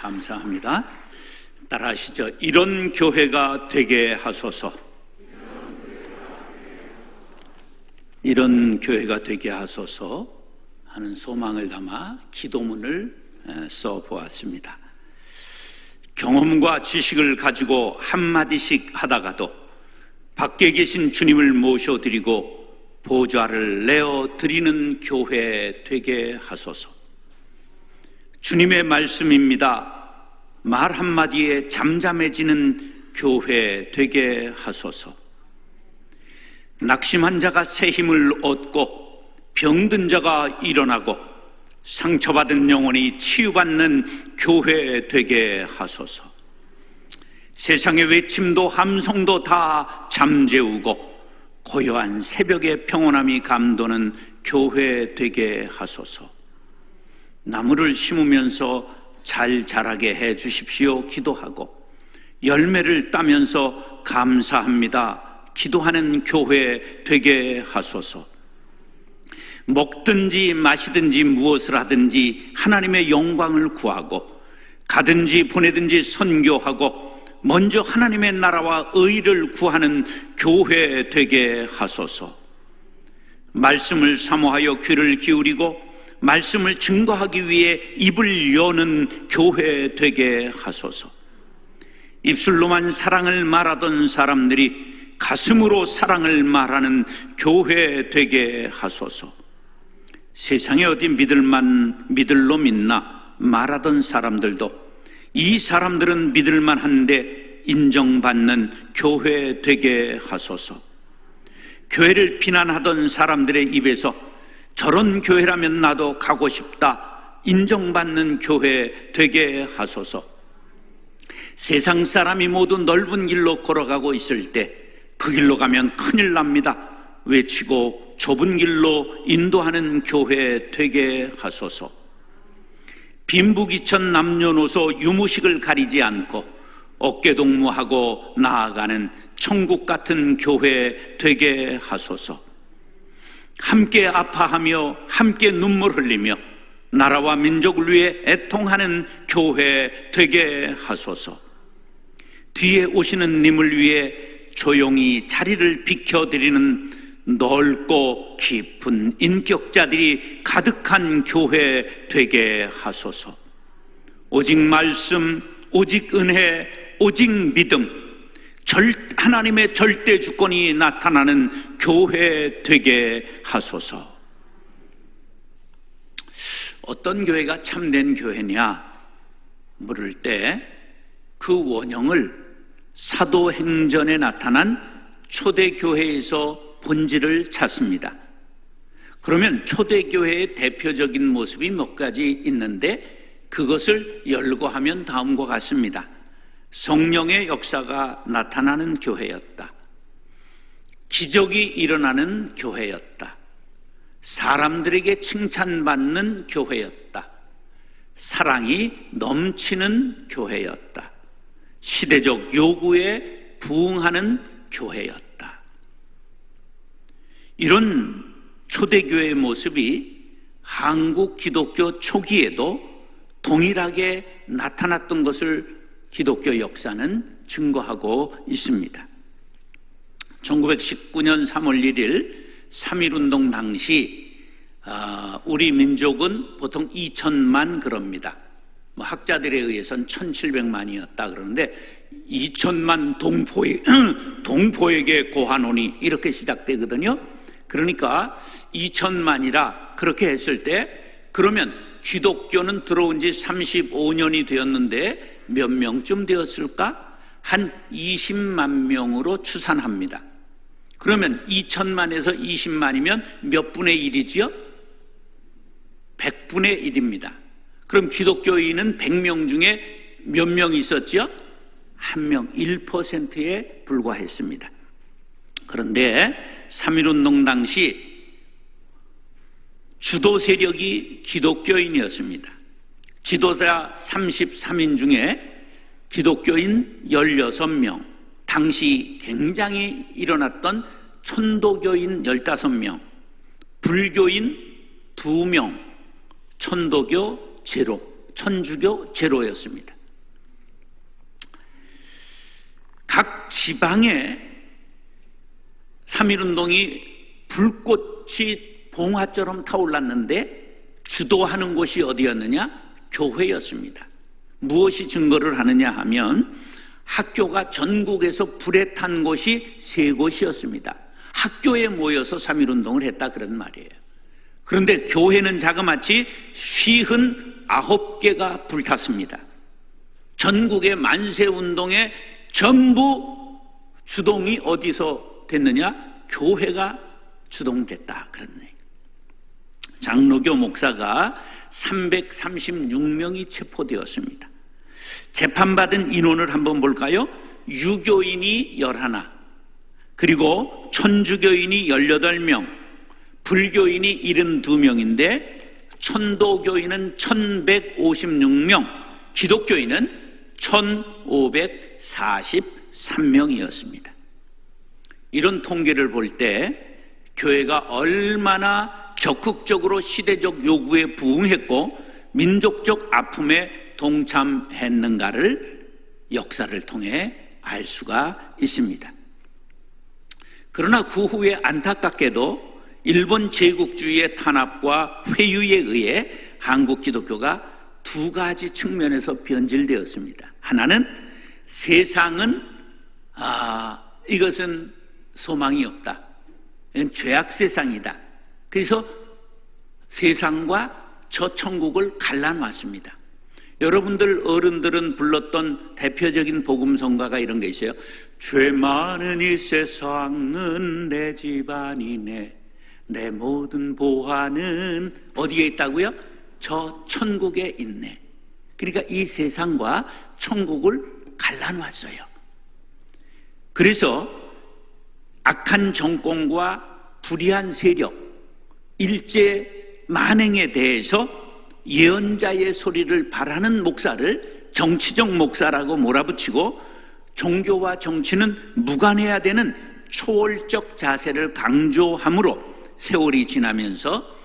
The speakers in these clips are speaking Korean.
감사합니다. 따라하시죠. 이런 교회가 되게 하소서. 이런 교회가 되게 하소서 하는 소망을 담아 기도문을 써보았습니다. 경험과 지식을 가지고 한마디씩 하다가도 밖에 계신 주님을 모셔드리고 보좌를 내어드리는 교회 되게 하소서. 주님의 말씀입니다. 말 한마디에 잠잠해지는 교회 되게 하소서. 낙심한 자가 새 힘을 얻고 병든 자가 일어나고 상처받은 영혼이 치유받는 교회 되게 하소서. 세상의 외침도 함성도 다 잠재우고 고요한 새벽의 평온함이 감도는 교회 되게 하소서. 나무를 심으면서 잘 자라게 해 주십시오 기도하고 열매를 따면서 감사합니다 기도하는 교회 되게 하소서. 먹든지 마시든지 무엇을 하든지 하나님의 영광을 구하고 가든지 보내든지 선교하고 먼저 하나님의 나라와 의를 구하는 교회 되게 하소서. 말씀을 사모하여 귀를 기울이고 말씀을 증거하기 위해 입을 여는 교회 되게 하소서. 입술로만 사랑을 말하던 사람들이 가슴으로 사랑을 말하는 교회 되게 하소서. 세상에 어디 믿을로 믿나 말하던 사람들도 이 사람들은 믿을만한데 인정받는 교회 되게 하소서. 교회를 비난하던 사람들의 입에서 저런 교회라면 나도 가고 싶다 인정받는 교회 되게 하소서. 세상 사람이 모두 넓은 길로 걸어가고 있을 때 그 길로 가면 큰일 납니다 외치고 좁은 길로 인도하는 교회 되게 하소서. 빈부귀천 남녀노소 유무식을 가리지 않고 어깨동무하고 나아가는 천국 같은 교회 되게 하소서. 함께 아파하며 함께 눈물 흘리며 나라와 민족을 위해 애통하는 교회 되게 하소서. 뒤에 오시는 님을 위해 조용히 자리를 비켜드리는 넓고 깊은 인격자들이 가득한 교회 되게 하소서. 오직 말씀, 오직 은혜, 오직 믿음, 하나님의 절대 주권이 나타나는 교회 되게 하소서. 어떤 교회가 참된 교회냐 물을 때 그 원형을 사도행전에 나타난 초대교회에서 본질을 찾습니다. 그러면 초대교회의 대표적인 모습이 몇 가지 있는데 그것을 열거하면 다음과 같습니다. 성령의 역사가 나타나는 교회였다. 기적이 일어나는 교회였다. 사람들에게 칭찬받는 교회였다. 사랑이 넘치는 교회였다. 시대적 요구에 부응하는 교회였다. 이런 초대교회의 모습이 한국 기독교 초기에도 동일하게 나타났던 것을 기독교 역사는 증거하고 있습니다. 1919년 3월 1일 3.1운동 당시 우리 민족은 보통 2천만 그럽니다. 학자들에 의해서는 1,700만이었다 그러는데 2천만 동포에게 고한오니 이렇게 시작되거든요. 그러니까 2천만이라 그렇게 했을 때 그러면 기독교는 들어온 지 35년이 되었는데 몇 명쯤 되었을까? 한 20만 명으로 추산합니다. 그러면 2천만에서 20만이면 몇 분의 1이지요? 100분의 1입니다. 그럼 기독교인은 100명 중에 몇 명 있었죠? 1명, 1%에 불과했습니다. 그런데 3.1운동 당시 주도 세력이 기독교인이었습니다. 지도자 33인 중에 기독교인 16명, 당시 굉장히 일어났던 천도교인 15명, 불교인 2명, 천도교 제로 천주교 제로였습니다. 각 지방에 3.1운동이 불꽃이 봉화처럼 타올랐는데 주도하는 곳이 어디였느냐? 교회였습니다. 무엇이 증거를 하느냐 하면 학교가 전국에서 불에 탄 곳이 3곳이었습니다. 학교에 모여서 3.1운동을 했다 그런 말이에요. 그런데 교회는 자그마치 59개가 불탔습니다. 전국의 만세운동에 전부 주동이 어디서 됐느냐? 교회가 주동됐다 그런 얘기. 장로교 목사가 336명이 체포되었습니다. 재판받은 인원을 한번 볼까요? 유교인이 11, 그리고 천주교인이 18명, 불교인이 72명인데 천도교인은 1156명, 기독교인은 1543명이었습니다. 이런 통계를 볼 때 교회가 얼마나 적극적으로 시대적 요구에 부응했고 민족적 아픔에 동참했는가를 역사를 통해 알 수가 있습니다. 그러나 그 후에 안타깝게도 일본 제국주의의 탄압과 회유에 의해 한국 기독교가 2가지 측면에서 변질되었습니다. 하나는 세상은 이것은 소망이 없다. 이건 죄악 세상이다. 그래서 세상과 저 천국을 갈라놨습니다. 여러분들 어른들은 불렀던 대표적인 복음성가가 이런 게 있어요. 죄 많은 이 세상은 내 집안이네, 내 모든 보화는 어디에 있다고요? 저 천국에 있네. 그러니까 이 세상과 천국을 갈라놨어요. 그래서 악한 정권과 불의한 세력, 일제 만행에 대해서 예언자의 소리를 바라는 목사를 정치적 목사라고 몰아붙이고 종교와 정치는 무관해야 되는 초월적 자세를 강조함으로 세월이 지나면서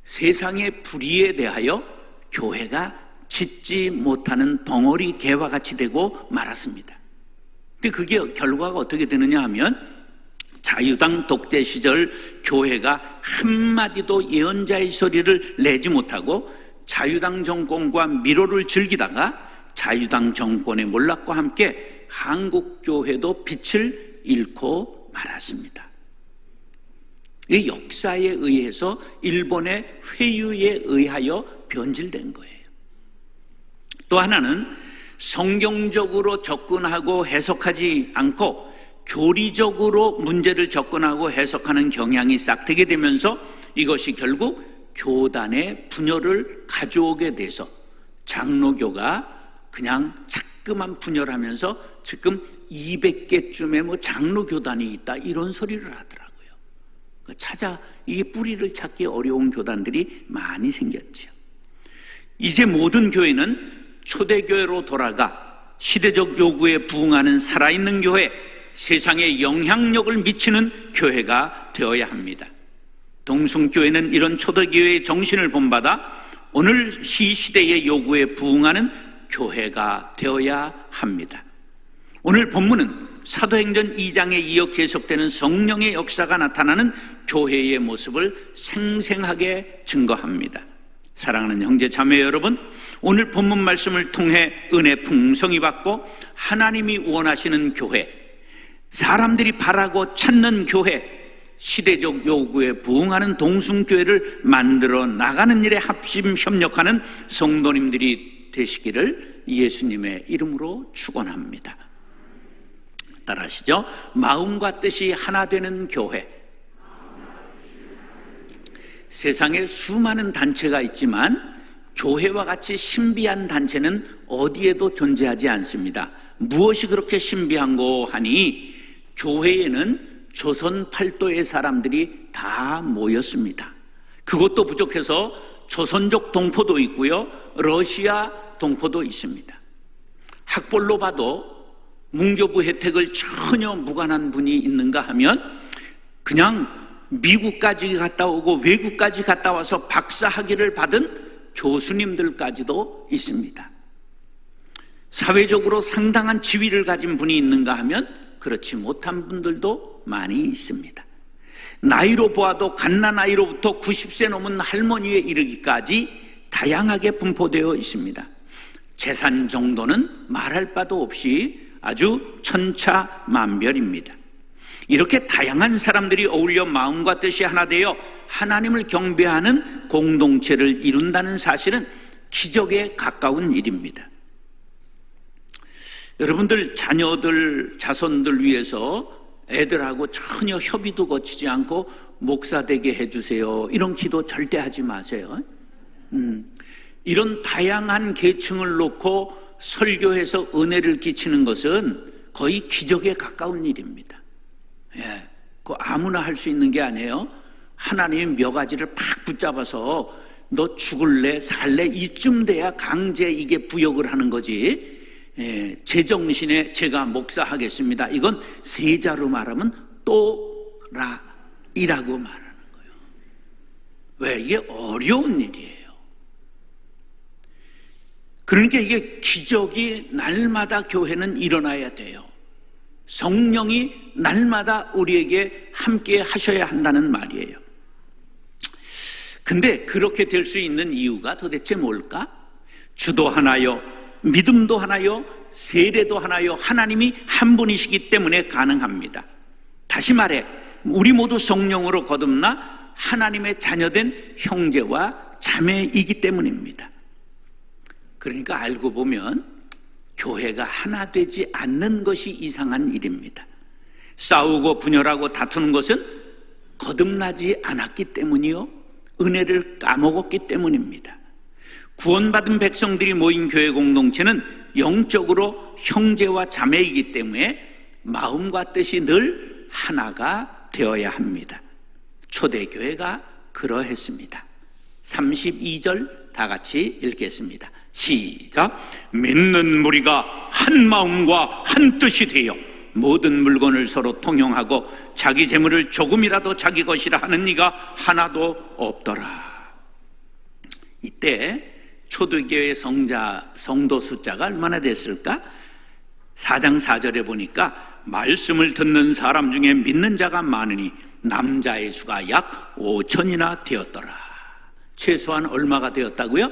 세상의 불의에 대하여 교회가 짖지 못하는 덩어리 개와 같이 되고 말았습니다. 근데 그게 결과가 어떻게 되느냐 하면 자유당 독재 시절 교회가 한마디도 예언자의 소리를 내지 못하고 자유당 정권과 미로를 즐기다가 자유당 정권의 몰락과 함께 한국교회도 빛을 잃고 말았습니다. 이 역사에 의해서 일본의 회유에 의하여 변질된 거예요. 또 하나는 성경적으로 접근하고 해석하지 않고 교리적으로 문제를 접근하고 해석하는 경향이 싹트게 되면서 이것이 결국 교단의 분열을 가져오게 돼서 장로교가 그냥 자꾸만 분열하면서 지금 200개쯤의 장로교단이 있다 이런 소리를 하더라고요. 이게 뿌리를 찾기 어려운 교단들이 많이 생겼죠. 이제 모든 교회는 초대교회로 돌아가 시대적 요구에 부응하는 살아있는 교회, 세상에 영향력을 미치는 교회가 되어야 합니다. 동숭교회는 이런 초대교회의 정신을 본받아 오늘 시대의 요구에 부응하는 교회가 되어야 합니다. 오늘 본문은 사도행전 2장에 이어 계속되는 성령의 역사가 나타나는 교회의 모습을 생생하게 증거합니다. 사랑하는 형제 자매 여러분, 오늘 본문 말씀을 통해 은혜 풍성히 받고 하나님이 원하시는 교회, 사람들이 바라고 찾는 교회, 시대적 요구에 부응하는 동숭교회를 만들어 나가는 일에 합심 협력하는 성도님들이 되시기를 예수님의 이름으로 축원합니다. 따라하시죠. 마음과 뜻이 하나 되는 교회. 세상에 수많은 단체가 있지만 교회와 같이 신비한 단체는 어디에도 존재하지 않습니다. 무엇이 그렇게 신비한고 하니 교회에는 조선 팔도의 사람들이 다 모였습니다. 그것도 부족해서 조선족 동포도 있고요, 러시아 동포도 있습니다. 학벌로 봐도 문교부 혜택을 전혀 무관한 분이 있는가 하면 그냥 미국까지 갔다 오고 외국까지 갔다 와서 박사학위를 받은 교수님들까지도 있습니다. 사회적으로 상당한 지위를 가진 분이 있는가 하면 그렇지 못한 분들도 많이 있습니다. 나이로 보아도 갓난아이로부터 90세 넘은 할머니에 이르기까지 다양하게 분포되어 있습니다. 재산 정도는 말할 바도 없이 아주 천차만별입니다. 이렇게 다양한 사람들이 어울려 마음과 뜻이 하나 되어 하나님을 경배하는 공동체를 이룬다는 사실은 기적에 가까운 일입니다. 여러분들 자녀들, 자손들 위해서 애들하고 전혀 협의도 거치지 않고 목사 되게 해주세요, 이런 기도 절대 하지 마세요. 이런 다양한 계층을 놓고 설교해서 은혜를 끼치는 것은 거의 기적에 가까운 일입니다. 예, 그 아무나 할 수 있는 게 아니에요. 하나님이 묘가지를 팍 붙잡아서 너 죽을래 살래 이쯤 돼야 강제 이게 부역을 하는 거지. 예, 제정신에 제가 목사하겠습니다, 이건 세자로 말하면 또라이라고 말하는 거예요. 왜? 이게 어려운 일이에요. 그러니까 이게 기적이 날마다 교회는 일어나야 돼요. 성령이 날마다 우리에게 함께 하셔야 한다는 말이에요. 근데 그렇게 될 수 있는 이유가 도대체 뭘까? 주도 하나요? 믿음도 하나요? 세례도 하나요? 하나님이 한 분이시기 때문에 가능합니다. 다시 말해 우리 모두 성령으로 거듭나 하나님의 자녀된 형제와 자매이기 때문입니다. 그러니까 알고 보면 교회가 하나 되지 않는 것이 이상한 일입니다. 싸우고 분열하고 다투는 것은 거듭나지 않았기 때문이요, 은혜를 까먹었기 때문입니다. 구원받은 백성들이 모인 교회 공동체는 영적으로 형제와 자매이기 때문에 마음과 뜻이 늘 하나가 되어야 합니다. 초대교회가 그러했습니다. 32절 다 같이 읽겠습니다. 시작. 믿는 무리가 한 마음과 한 뜻이 되어 모든 물건을 서로 통용하고 자기 재물을 조금이라도 자기 것이라 하는 이가 하나도 없더라. 이때 초대교회 성도 숫자가 얼마나 됐을까? 4장 4절에 보니까 말씀을 듣는 사람 중에 믿는 자가 많으니 남자의 수가 약 5천이나 되었더라. 최소한 얼마가 되었다고요?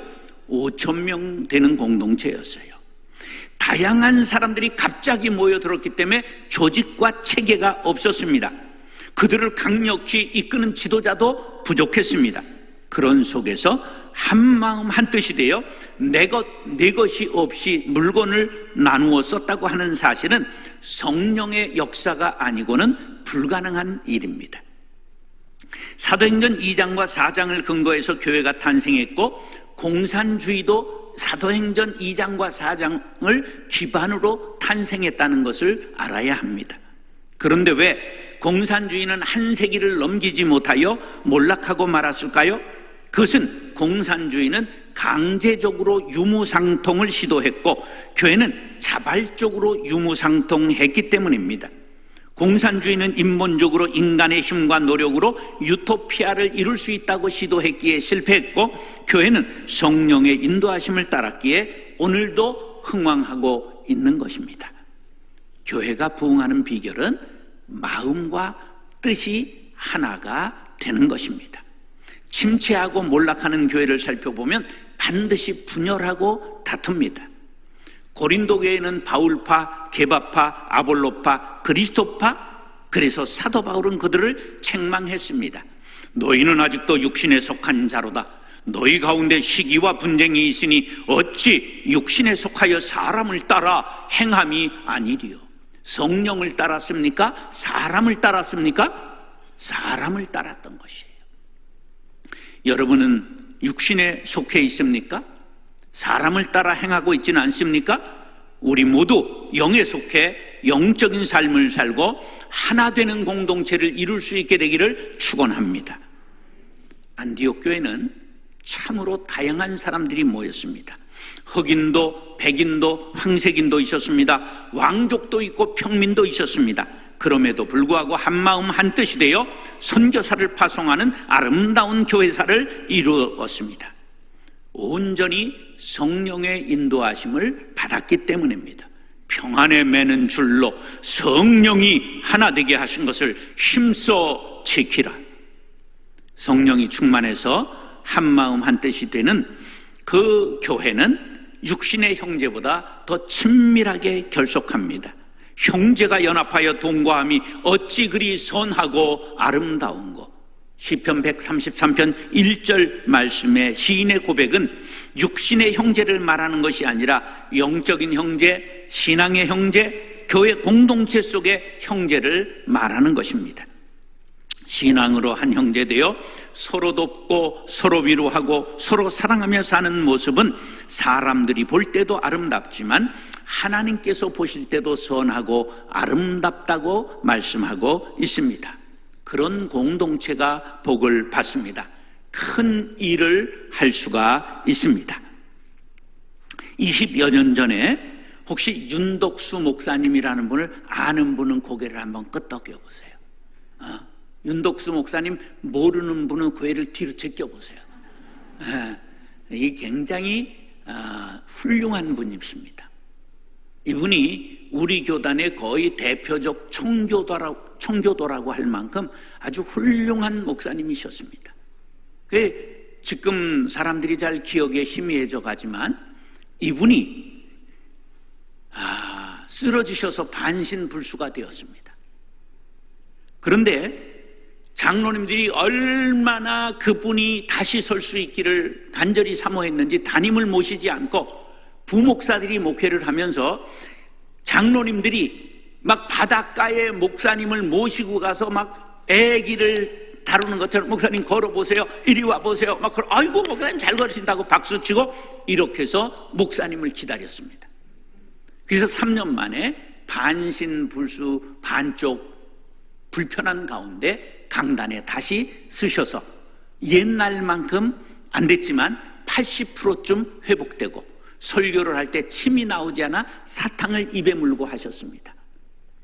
5,000명 되는 공동체였어요. 다양한 사람들이 갑자기 모여들었기 때문에 조직과 체계가 없었습니다. 그들을 강력히 이끄는 지도자도 부족했습니다. 그런 속에서 한 마음 한 뜻이 되어 내 것이 없이 물건을 나누어 썼다고 하는 사실은 성령의 역사가 아니고는 불가능한 일입니다. 사도행전 2장과 4장을 근거해서 교회가 탄생했고 공산주의도 사도행전 2장과 4장을 기반으로 탄생했다는 것을 알아야 합니다. 그런데 왜 공산주의는 한 세기를 넘기지 못하여 몰락하고 말았을까요? 그것은 공산주의는 강제적으로 유무상통을 시도했고 교회는 자발적으로 유무상통했기 때문입니다. 공산주의는 인본적으로 인간의 힘과 노력으로 유토피아를 이룰 수 있다고 시도했기에 실패했고 교회는 성령의 인도하심을 따랐기에 오늘도 흥왕하고 있는 것입니다. 교회가 부흥하는 비결은 마음과 뜻이 하나가 되는 것입니다. 침체하고 몰락하는 교회를 살펴보면 반드시 분열하고 다툽니다. 고린도 교회는 바울파, 게바파, 아볼로파, 그리스도파, 그래서 사도 바울은 그들을 책망했습니다. 너희는 아직도 육신에 속한 자로다. 너희 가운데 시기와 분쟁이 있으니 어찌 육신에 속하여 사람을 따라 행함이 아니리요. 성령을 따랐습니까? 사람을 따랐습니까? 사람을 따랐던 것이에요. 여러분은 육신에 속해 있습니까? 사람을 따라 행하고 있지는 않습니까? 우리 모두 영에 속해 영적인 삶을 살고 하나 되는 공동체를 이룰 수 있게 되기를 축원합니다. 안디옥 교회는 참으로 다양한 사람들이 모였습니다. 흑인도, 백인도, 황색인도 있었습니다. 왕족도 있고 평민도 있었습니다. 그럼에도 불구하고 한마음 한뜻이 되어 선교사를 파송하는 아름다운 교회사를 이루었습니다. 온전히 성령의 인도하심을 받았기 때문입니다. 평안에 매는 줄로 성령이 하나 되게 하신 것을 힘써 지키라. 성령이 충만해서 한마음 한뜻이 되는 그 교회는 육신의 형제보다 더 친밀하게 결속합니다. 형제가 연합하여 동거함이 어찌 그리 선하고 아름다운고. 시편 133편 1절 말씀의 시인의 고백은 육신의 형제를 말하는 것이 아니라 영적인 형제, 신앙의 형제, 교회 공동체 속의 형제를 말하는 것입니다. 신앙으로 한 형제 되어 서로 돕고 서로 위로하고 서로 사랑하며 사는 모습은 사람들이 볼 때도 아름답지만 하나님께서 보실 때도 선하고 아름답다고 말씀하고 있습니다. 그런 공동체가 복을 받습니다. 큰 일을 할 수가 있습니다. 20여 년 전에 혹시 윤덕수 목사님이라는 분을 아는 분은 고개를 한번 끄덕여 보세요. 윤덕수 목사님 모르는 분은 고개를 뒤로 제껴보세요. 이게 굉장히 훌륭한 분이십니다. 이분이 우리 교단의 거의 대표적 청교도라고 할 만큼 아주 훌륭한 목사님이셨습니다. 지금 사람들이 잘 기억에 희미해져 가지만 이분이 쓰러지셔서 반신불수가 되었습니다. 그런데 장로님들이 얼마나 그분이 다시 설 수 있기를 간절히 사모했는지 담임을 모시지 않고 부목사들이 목회를 하면서 장로님들이 막 바닷가에 목사님을 모시고 가서 막 애기를 다루는 것처럼 목사님 걸어보세요, 이리 와보세요, 막 아이고 목사님 잘 걸으신다고 박수치고 이렇게 해서 목사님을 기다렸습니다. 그래서 3년 만에 반신불수 반쪽 불편한 가운데 강단에 다시 쓰셔서 옛날만큼 안 됐지만 80%쯤 회복되고 설교를 할 때 침이 나오지 않아 사탕을 입에 물고 하셨습니다.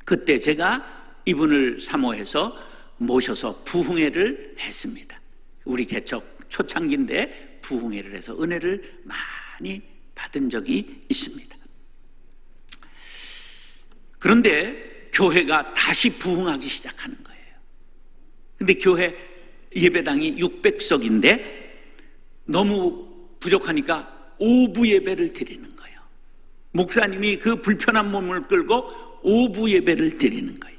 그때 제가 이분을 사모해서 모셔서 부흥회를 했습니다. 우리 개척 초창기인데 부흥회를 해서 은혜를 많이 받은 적이 있습니다. 그런데 교회가 다시 부흥하기 시작하는 거예요. 근데 교회 예배당이 600석인데 너무 부족하니까 오부 예배를 드리는 거예요. 목사님이 그 불편한 몸을 끌고 오부 예배를 드리는 거예요.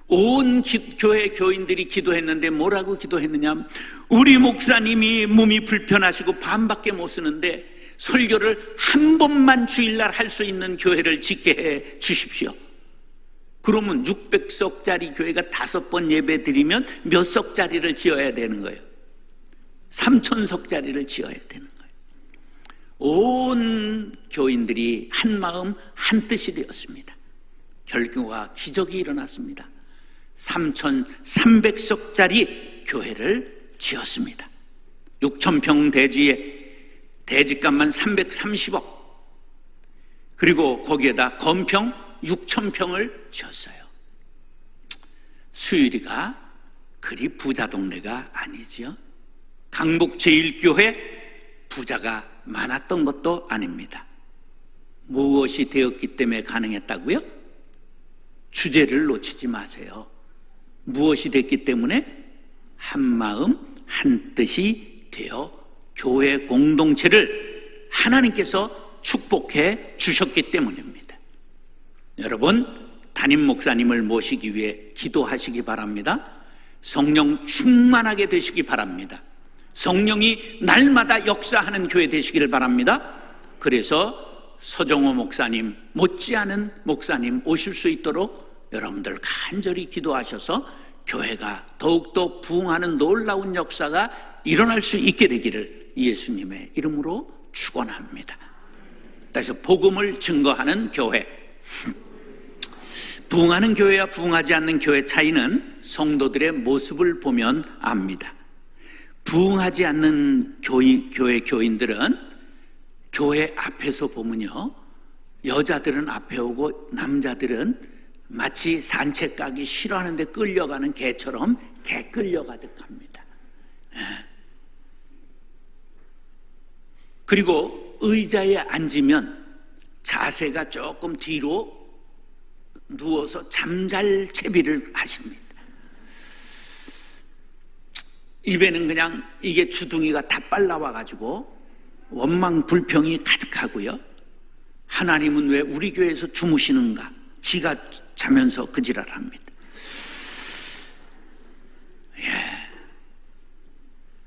온 교회 교인들이 기도했는데 뭐라고 기도했느냐, 우리 목사님이 몸이 불편하시고 밤밖에 못 쓰는데 설교를 한 번만 주일날 할 수 있는 교회를 짓게 해 주십시오. 그러면 600석짜리 교회가 5번 예배 드리면 몇 석짜리를 지어야 되는 거예요? 3000석짜리를 지어야 되는 거예요. 온 교인들이 한 마음 한 뜻이 되었습니다. 결과가 기적이 일어났습니다. 3300석짜리 교회를 지었습니다. 6000평 대지에 대지값만 330억, 그리고 거기에다 건평 6000평을 지었어요. 수유리가 그리 부자 동네가 아니지요. 강북 제1교회 부자가 많았던 것도 아닙니다. 무엇이 되었기 때문에 가능했다고요? 주제를 놓치지 마세요. 무엇이 됐기 때문에? 한마음 한뜻이 되어 교회 공동체를 하나님께서 축복해 주셨기 때문입니다. 여러분, 담임 목사님을 모시기 위해 기도하시기 바랍니다. 성령 충만하게 되시기 바랍니다. 성령이 날마다 역사하는 교회 되시기를 바랍니다. 그래서 서정호 목사님 못지않은 목사님 오실 수 있도록 여러분들 간절히 기도하셔서 교회가 더욱더 부흥하는 놀라운 역사가 일어날 수 있게 되기를 예수님의 이름으로 축원합니다. 그래서 복음을 증거하는 교회, 부흥하는 교회와 부흥하지 않는 교회 차이는 성도들의 모습을 보면 압니다. 부흥하지 않는 교회 교인들은 교회 앞에서 보면요, 여자들은 앞에 오고 남자들은 마치 산책 가기 싫어하는데 끌려가는 개처럼 개 끌려가듯 합니다. 그리고 의자에 앉으면 자세가 조금 뒤로 누워서 잠잘 채비를 하십니다. 입에는 그냥 이게 주둥이가 다 빨라와가지고 원망 불평이 가득하고요. 하나님은 왜 우리 교회에서 주무시는가? 지가 자면서 그 지랄합니다.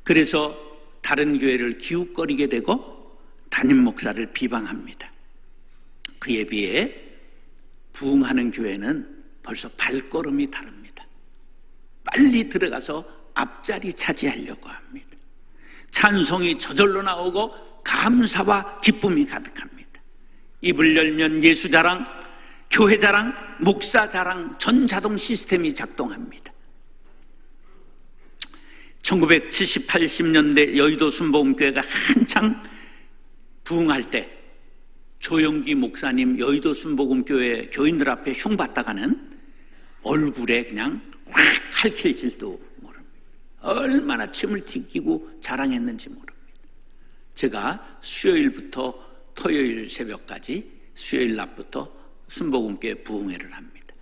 그래서 다른 교회를 기웃거리게 되고 담임 목사를 비방합니다. 그에 비해 부흥하는 교회는 벌써 발걸음이 다릅니다. 빨리 들어가서 앞자리 차지하려고 합니다. 찬송이 저절로 나오고 감사와 기쁨이 가득합니다. 입을 열면 예수 자랑, 교회 자랑, 목사 자랑, 전자동 시스템이 작동합니다. 1970, 80년대 여의도 순복음교회가 한창 부흥할 때 조영기 목사님 여의도 순복음교회 교인들 앞에 흉받다가는 얼굴에 그냥 확 할킬질도 모릅니다. 얼마나 침을 튀기고 자랑했는지 모릅니다. 제가 수요일부터 토요일 새벽까지 수요일 낮부터 순복음교회 부흥회를 합니다.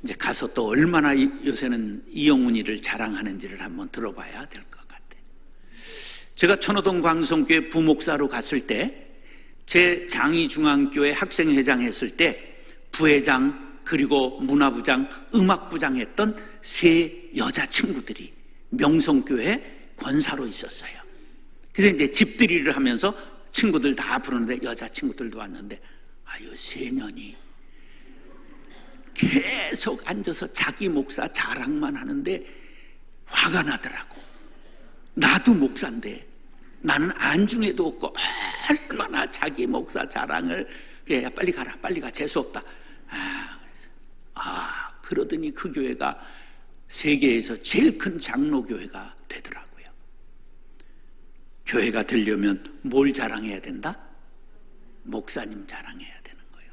이제 가서 또 얼마나 요새는 이영훈이를 자랑하는지를 한번 들어봐야 될 것 같아요. 제가 천호동 광성교회 부목사로 갔을 때 제 장희중앙교회 학생회장 했을 때 부회장 그리고 문화부장, 음악부장 했던 세 여자친구들이 명성교회 권사로 있었어요. 그래서 이제 집들이를 하면서 친구들 다 부르는데 여자친구들도 왔는데 아유 세년이 계속 앉아서 자기 목사 자랑만 하는데 화가 나더라고. 나도 목사인데 나는 안중에도 없고 얼마나 자기 목사 자랑을 야 빨리 가라 빨리 가 재수없다. 그러더니 그 교회가 세계에서 제일 큰 장로교회가 되더라고요. 교회가 되려면 뭘 자랑해야 된다? 목사님 자랑해야 되는 거예요.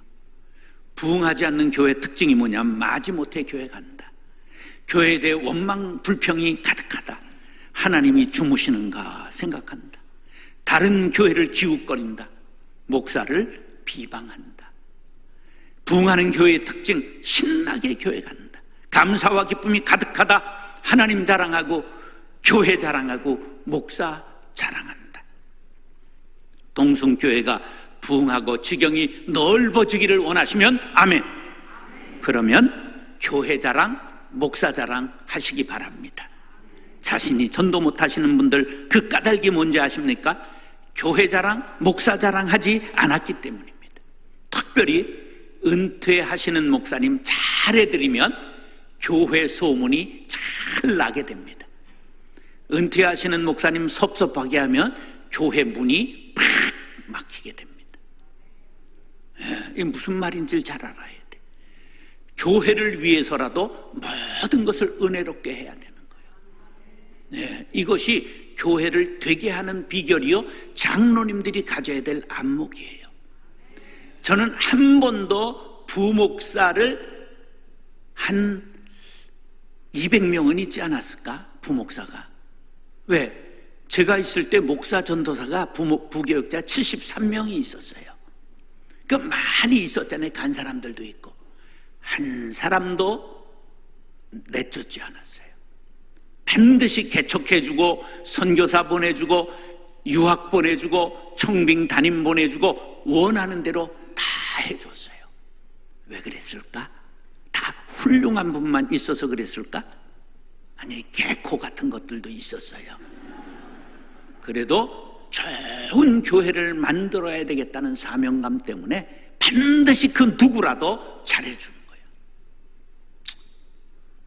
부흥하지 않는 교회 특징이 뭐냐면 마지못해 교회 간다. 교회에 대해 원망 불평이 가득하다. 하나님이 주무시는가 생각한다. 다른 교회를 기웃거린다. 목사를 비방한다. 부흥하는 교회의 특징 신나게 교회 간다. 감사와 기쁨이 가득하다. 하나님 자랑하고 교회 자랑하고 목사 자랑한다. 동숭교회가 부흥하고 지경이 넓어지기를 원하시면 아멘. 그러면 교회 자랑, 목사 자랑 하시기 바랍니다. 자신이 전도 못하시는 분들 그 까닭이 뭔지 아십니까? 교회 자랑, 목사 자랑 하지 않았기 때문입니다. 특별히 은퇴하시는 목사님 잘해드리면 교회 소문이 잘 나게 됩니다. 은퇴하시는 목사님 섭섭하게 하면 교회 문이 팍 막히게 됩니다. 이게 무슨 말인지 잘 알아야 돼. 교회를 위해서라도 모든 것을 은혜롭게 해야 되는 거예요. 이것이 교회를 되게 하는 비결이요 장로님들이 가져야 될 안목이에요. 저는 한 번도 부목사를 한 200명은 있지 않았을까? 부목사가. 왜? 제가 있을 때 목사 전도사가 부교육자 73명이 있었어요. 그 많이 있었잖아요. 간 사람들도 있고. 한 사람도 내쫓지 않았어요. 반드시 개척해주고 선교사 보내주고 유학 보내주고 청빙 담임 보내주고 원하는 대로 다 해줬어요. 왜 그랬을까? 다 훌륭한 분만 있어서 그랬을까? 아니 개코 같은 것들도 있었어요. 그래도 좋은 교회를 만들어야 되겠다는 사명감 때문에 반드시 그 누구라도 잘해주는 거예요.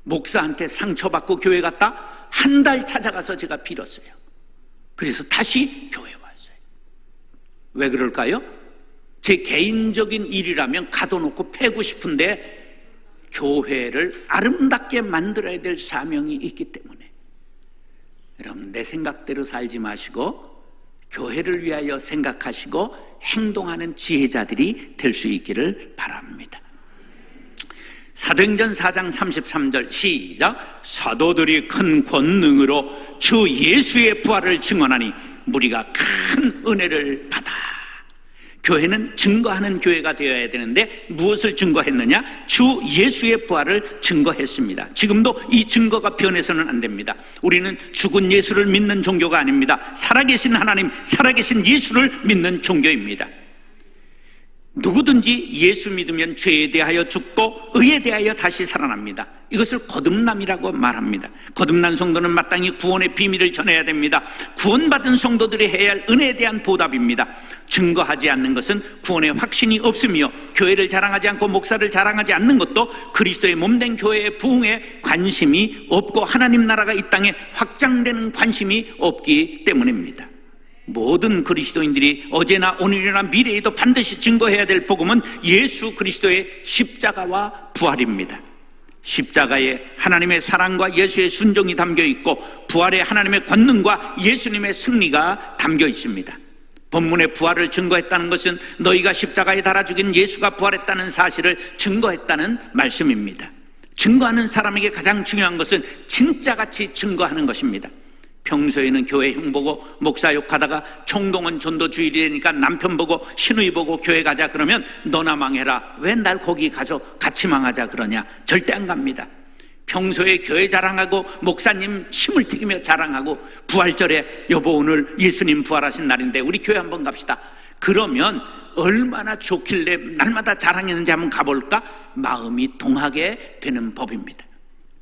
목사한테 상처받고 교회 갔다 한 달 찾아가서 제가 빌었어요. 그래서 다시 교회 왔어요. 왜 그럴까요? 제 개인적인 일이라면 가둬놓고 패고 싶은데 교회를 아름답게 만들어야 될 사명이 있기 때문에 여러분 내 생각대로 살지 마시고 교회를 위하여 생각하시고 행동하는 지혜자들이 될 수 있기를 바랍니다. 사도행전 4장 33절 시작. 사도들이 큰 권능으로 주 예수의 부활을 증언하니 무리가 큰 은혜를 받아. 교회는 증거하는 교회가 되어야 되는데 무엇을 증거했느냐? 주 예수의 부활을 증거했습니다. 지금도 이 증거가 변해서는 안 됩니다. 우리는 죽은 예수를 믿는 종교가 아닙니다. 살아계신 하나님, 살아계신 예수를 믿는 종교입니다. 누구든지 예수 믿으면 죄에 대하여 죽고 의에 대하여 다시 살아납니다. 이것을 거듭남이라고 말합니다. 거듭난 성도는 마땅히 구원의 비밀을 전해야 됩니다. 구원받은 성도들이 해야 할 은혜에 대한 보답입니다. 증거하지 않는 것은 구원의 확신이 없으며 교회를 자랑하지 않고 목사를 자랑하지 않는 것도 그리스도의 몸된 교회의 부흥에 관심이 없고 하나님 나라가 이 땅에 확장되는 관심이 없기 때문입니다. 모든 그리스도인들이 어제나 오늘이나 미래에도 반드시 증거해야 될 복음은 예수 그리스도의 십자가와 부활입니다. 십자가에 하나님의 사랑과 예수의 순종이 담겨 있고 부활에 하나님의 권능과 예수님의 승리가 담겨 있습니다. 본문의 부활을 증거했다는 것은 너희가 십자가에 달아 죽인 예수가 부활했다는 사실을 증거했다는 말씀입니다. 증거하는 사람에게 가장 중요한 것은 진짜같이 증거하는 것입니다. 평소에는 교회 형 보고 목사 욕하다가 총동원 전도주일이 되니까 남편 보고 신우이 보고 교회 가자 그러면 너나 망해라, 왜 날 거기 가서 같이 망하자 그러냐? 절대 안 갑니다. 평소에 교회 자랑하고 목사님 침을 튀기며 자랑하고 부활절에 여보 오늘 예수님 부활하신 날인데 우리 교회 한번 갑시다 그러면 얼마나 좋길래 날마다 자랑했는지 한번 가볼까? 마음이 동하게 되는 법입니다.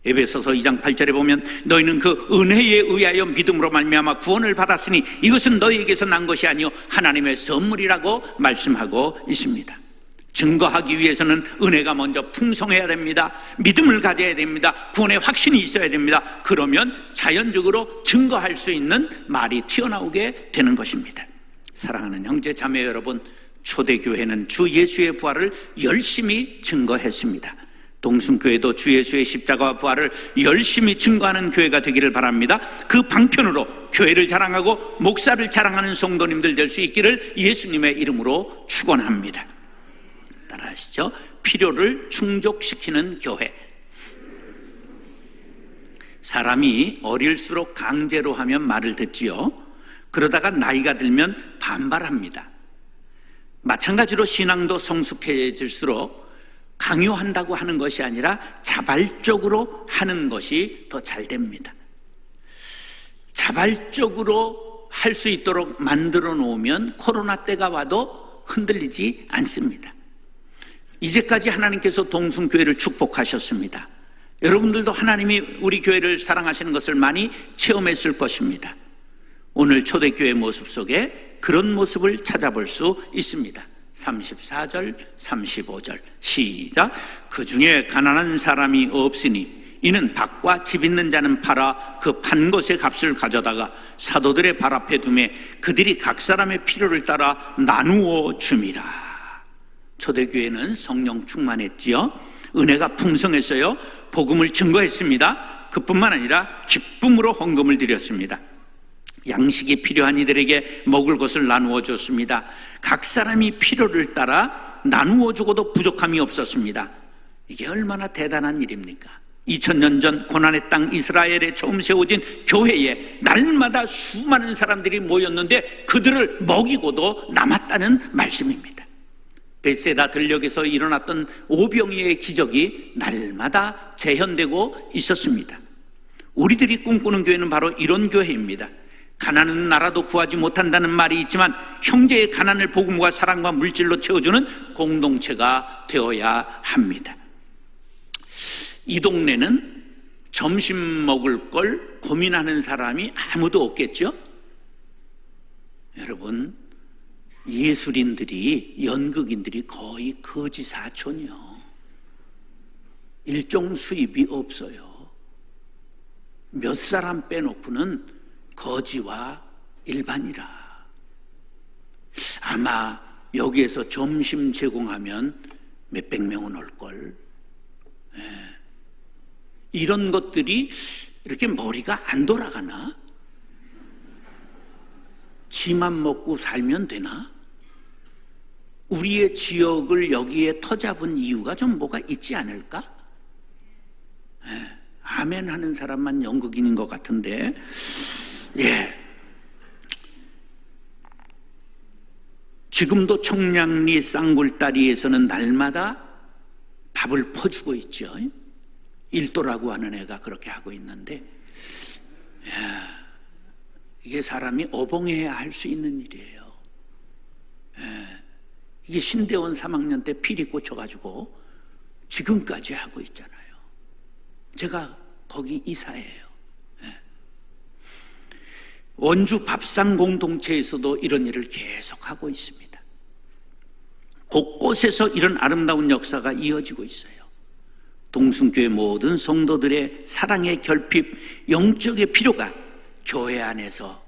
에베소서 2장 8절에 보면 너희는 그 은혜에 의하여 믿음으로 말미암아 구원을 받았으니 이것은 너희에게서 난 것이 아니요 하나님의 선물이라고 말씀하고 있습니다. 증거하기 위해서는 은혜가 먼저 풍성해야 됩니다. 믿음을 가져야 됩니다. 구원의 확신이 있어야 됩니다. 그러면 자연적으로 증거할 수 있는 말이 튀어나오게 되는 것입니다. 사랑하는 형제 자매 여러분, 초대교회는 주 예수의 부활을 열심히 증거했습니다. 동순교회도 주 예수의 십자가와 부활을 열심히 증거하는 교회가 되기를 바랍니다. 그 방편으로 교회를 자랑하고 목사를 자랑하는 성도님들 될 수 있기를 예수님의 이름으로 축원합니다. 따라하시죠. 필요를 충족시키는 교회. 사람이 어릴수록 강제로 하면 말을 듣지요. 그러다가 나이가 들면 반발합니다. 마찬가지로 신앙도 성숙해질수록 강요한다고 하는 것이 아니라 자발적으로 하는 것이 더 잘 됩니다. 자발적으로 할 수 있도록 만들어 놓으면 코로나 때가 와도 흔들리지 않습니다. 이제까지 하나님께서 동순교회를 축복하셨습니다. 여러분들도 하나님이 우리 교회를 사랑하시는 것을 많이 체험했을 것입니다. 오늘 초대교회 모습 속에 그런 모습을 찾아볼 수 있습니다. 34절, 35절 시작. 그 중에 가난한 사람이 없으니 이는 밭과 집 있는 자는 팔아 그 판 것의 값을 가져다가 사도들의 발 앞에 두매 그들이 각 사람의 필요를 따라 나누어 줌이라. 초대교회는 성령 충만했지요. 은혜가 풍성했어요. 복음을 증거했습니다. 그뿐만 아니라 기쁨으로 헌금을 드렸습니다. 양식이 필요한 이들에게 먹을 것을 나누어 줬습니다. 각 사람이 필요를 따라 나누어 주고도 부족함이 없었습니다. 이게 얼마나 대단한 일입니까? 2000년 전 고난의 땅 이스라엘에 처음 세워진 교회에 날마다 수많은 사람들이 모였는데 그들을 먹이고도 남았다는 말씀입니다. 벳세다 들녘에서 일어났던 오병이의 기적이 날마다 재현되고 있었습니다. 우리들이 꿈꾸는 교회는 바로 이런 교회입니다. 가난은 나라도 구하지 못한다는 말이 있지만 형제의 가난을 복음과 사랑과 물질로 채워주는 공동체가 되어야 합니다. 이 동네는 점심 먹을 걸 고민하는 사람이 아무도 없겠죠? 여러분, 예술인들이, 연극인들이 거의 거지사촌이요. 일종 수입이 없어요. 몇 사람 빼놓고는 거지와 일반이라. 아마 여기에서 점심 제공하면 몇백 명은 올걸. 이런 것들이 이렇게 머리가 안 돌아가나? 지만 먹고 살면 되나? 우리의 지역을 여기에 터잡은 이유가 좀 뭐가 있지 않을까? 아멘 하는 사람만 연극인인 것 같은데, 예. 지금도 청량리 쌍굴다리에서는 날마다 밥을 퍼주고 있죠. 일도라고 하는 애가 그렇게 하고 있는데, 이게 사람이 어벙해야 할 수 있는 일이에요. 이게 신대원 3학년 때 필이 꽂혀가지고 지금까지 하고 있잖아요. 제가 거기 이사예요. 원주 밥상 공동체에서도 이런 일을 계속하고 있습니다. 곳곳에서 이런 아름다운 역사가 이어지고 있어요. 동순교회 모든 성도들의 사랑의 결핍, 영적의 필요가 교회 안에서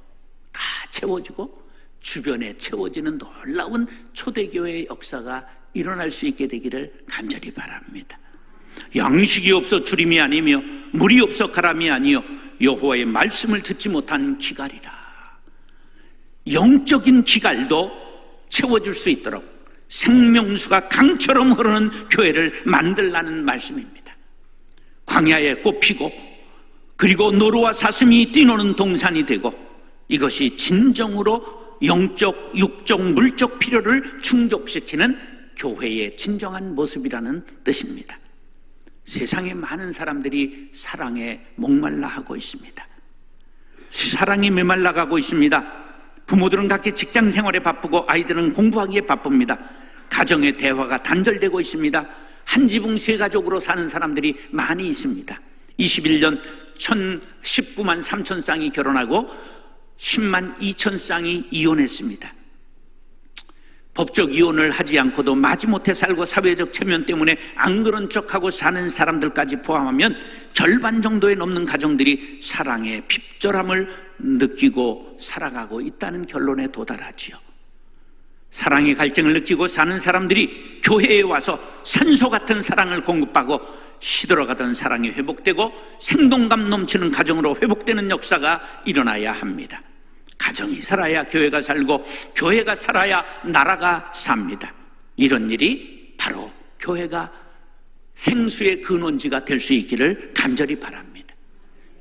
다 채워지고 주변에 채워지는 놀라운 초대교회의 역사가 일어날 수 있게 되기를 간절히 바랍니다. 양식이 없어 주림이 아니며 물이 없어 가람이 아니요 여호와의 말씀을 듣지 못한 기갈이라. 영적인 기갈도 채워줄 수 있도록 생명수가 강처럼 흐르는 교회를 만들라는 말씀입니다. 광야에 꽃피고 그리고 노루와 사슴이 뛰노는 동산이 되고, 이것이 진정으로 영적, 육적, 물적 필요를 충족시키는 교회의 진정한 모습이라는 뜻입니다. 세상에 많은 사람들이 사랑에 목말라 하고 있습니다. 사랑이 메말라가고 있습니다. 부모들은 각기 직장 생활에 바쁘고 아이들은 공부하기에 바쁩니다. 가정의 대화가 단절되고 있습니다. 한 지붕 세 가족으로 사는 사람들이 많이 있습니다. 21년 19만 3천 쌍이 결혼하고 10만 2천 쌍이 이혼했습니다. 법적 이혼을 하지 않고도 마지못해 살고 사회적 체면 때문에 안 그런 척하고 사는 사람들까지 포함하면 절반 정도에 넘는 가정들이 사랑의 핍절함을 느끼고 살아가고 있다는 결론에 도달하지요. 사랑의 갈증을 느끼고 사는 사람들이 교회에 와서 산소 같은 사랑을 공급하고 시들어가던 사랑이 회복되고 생동감 넘치는 가정으로 회복되는 역사가 일어나야 합니다. 가정이 살아야 교회가 살고 교회가 살아야 나라가 삽니다. 이런 일이 바로 교회가 생수의 근원지가 될 수 있기를 간절히 바랍니다.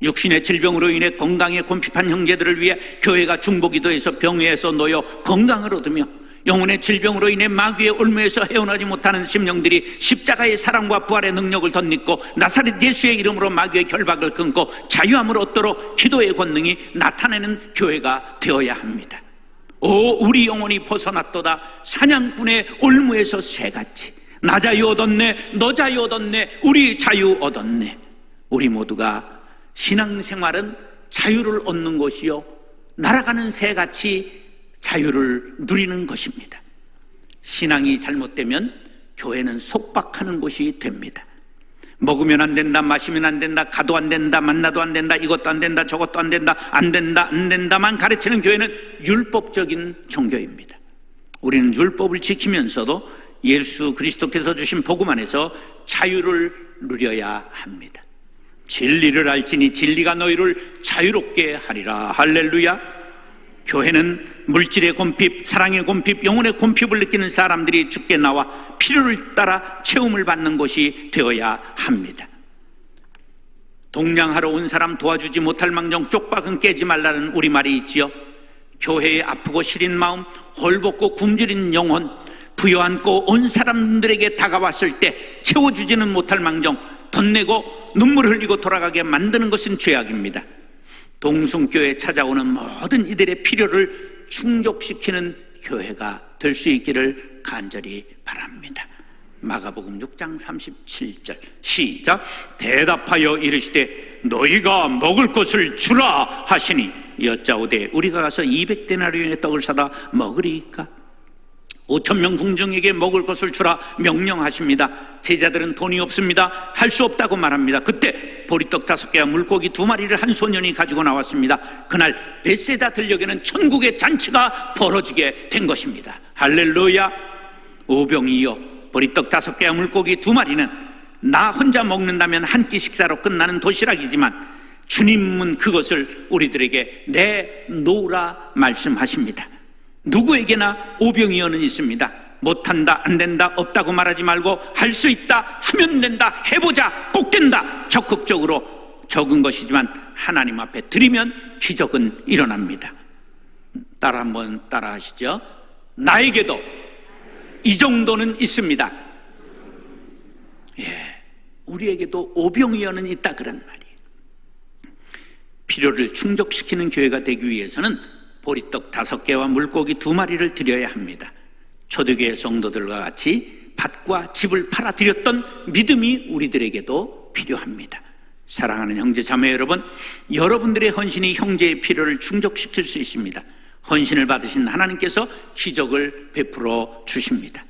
육신의 질병으로 인해 건강에 곤핍한 형제들을 위해 교회가 중보기도에서 병회에서 놓여 건강을 얻으며, 영혼의 질병으로 인해 마귀의 올무에서 헤어나지 못하는 심령들이 십자가의 사랑과 부활의 능력을 덧입고 나사렛 예수의 이름으로 마귀의 결박을 끊고 자유함을 얻도록 기도의 권능이 나타내는 교회가 되어야 합니다. 오, 우리 영혼이 벗어났도다. 사냥꾼의 올무에서 새같이 나 자유 얻었네, 너 자유 얻었네, 우리 자유 얻었네. 우리 모두가 신앙생활은 자유를 얻는 것이요 날아가는 새같이 자유를 누리는 것입니다. 신앙이 잘못되면 교회는 속박하는 곳이 됩니다. 먹으면 안 된다, 마시면 안 된다, 가도 안 된다, 만나도 안 된다, 이것도 안 된다, 저것도 안 된다, 안 된다, 안 된다만 가르치는 교회는 율법적인 종교입니다. 우리는 율법을 지키면서도 예수 그리스도께서 주신 복음 안에서 자유를 누려야 합니다. 진리를 알지니 진리가 너희를 자유롭게 하리라. 할렐루야. 교회는 물질의 곤핍, 사랑의 곤핍, 영혼의 곤핍을 느끼는 사람들이 주께 나와 필요를 따라 채움을 받는 곳이 되어야 합니다. 동냥하러 온 사람 도와주지 못할 망정 쪽박은 깨지 말라는 우리말이 있지요. 교회의 아프고 시린 마음, 헐벗고 굶주린 영혼, 부여안고 온 사람들에게 다가왔을 때 채워주지는 못할 망정 덧내고 눈물 흘리고 돌아가게 만드는 것은 죄악입니다. 동순교회에 찾아오는 모든 이들의 필요를 충족시키는 교회가 될 수 있기를 간절히 바랍니다. 마가복음 6장 37절 시작. 대답하여 이르시되 너희가 먹을 것을 주라 하시니 여짜오되 우리가 가서 200데나리온의 떡을 사다 먹으리까? 5,000명 궁중에게 먹을 것을 주라 명령하십니다. 제자들은 돈이 없습니다. 할 수 없다고 말합니다. 그때 보리떡 5개와 물고기 2마리를 한 소년이 가지고 나왔습니다. 그날 벳세다 들녘에는 천국의 잔치가 벌어지게 된 것입니다. 할렐루야. 오병이여, 보리떡 5개와 물고기 2마리는 나 혼자 먹는다면 한 끼 식사로 끝나는 도시락이지만 주님은 그것을 우리들에게 내놓으라 말씀하십니다. 누구에게나 오병이어는 있습니다. 못한다, 안 된다, 없다고 말하지 말고 할 수 있다, 하면 된다, 해보자, 꼭 된다, 적극적으로 적은 것이지만 하나님 앞에 드리면 기적은 일어납니다. 한번 따라 하시죠. 나에게도 이 정도는 있습니다. 예, 우리에게도 오병이어는 있다 그런 말이에요. 필요를 충족시키는 교회가 되기 위해서는 보리떡 5개와 물고기 2마리를 드려야 합니다. 초대교회 성도들과 같이 밭과 집을 팔아드렸던 믿음이 우리들에게도 필요합니다. 사랑하는 형제 자매 여러분, 여러분들의 헌신이 형제의 필요를 충족시킬 수 있습니다. 헌신을 받으신 하나님께서 기적을 베풀어 주십니다.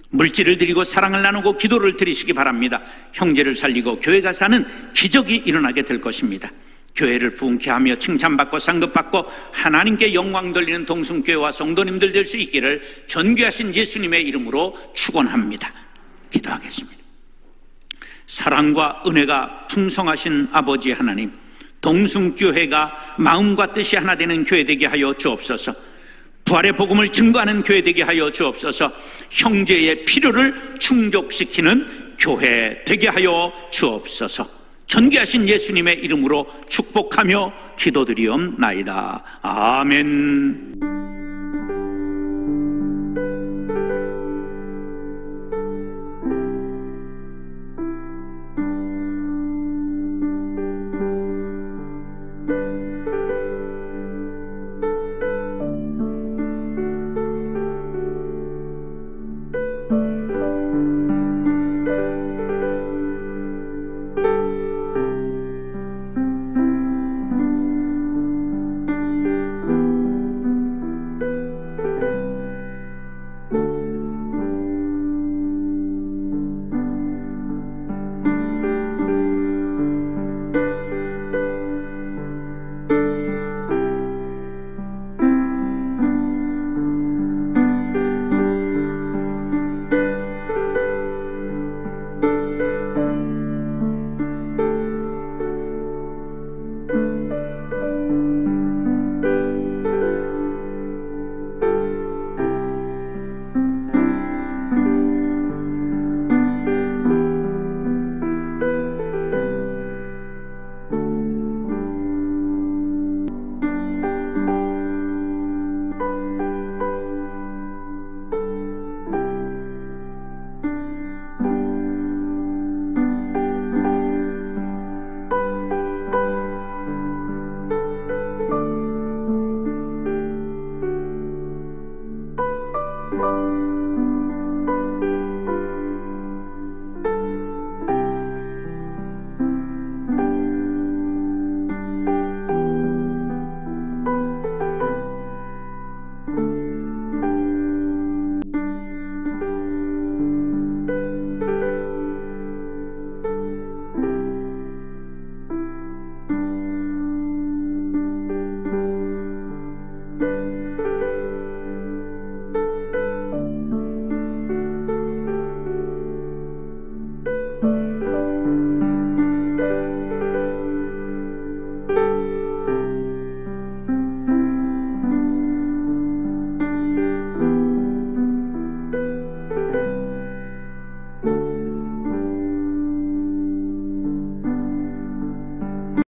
물질을 드리고 사랑을 나누고 기도를 드리시기 바랍니다. 형제를 살리고 교회가 사는 기적이 일어나게 될 것입니다. 교회를 부흥케 하며 칭찬받고 상급받고 하나님께 영광 돌리는 동순교회와 성도님들 될 수 있기를 전귀하신 예수님의 이름으로 축원합니다. 기도하겠습니다. 사랑과 은혜가 풍성하신 아버지 하나님, 동순교회가 마음과 뜻이 하나 되는 교회 되게 하여 주옵소서. 부활의 복음을 증거하는 교회 되게 하여 주옵소서. 형제의 필요를 충족시키는 교회 되게 하여 주옵소서. 전귀하신 예수님의 이름으로 축복하며 기도드리옵나이다. 아멘.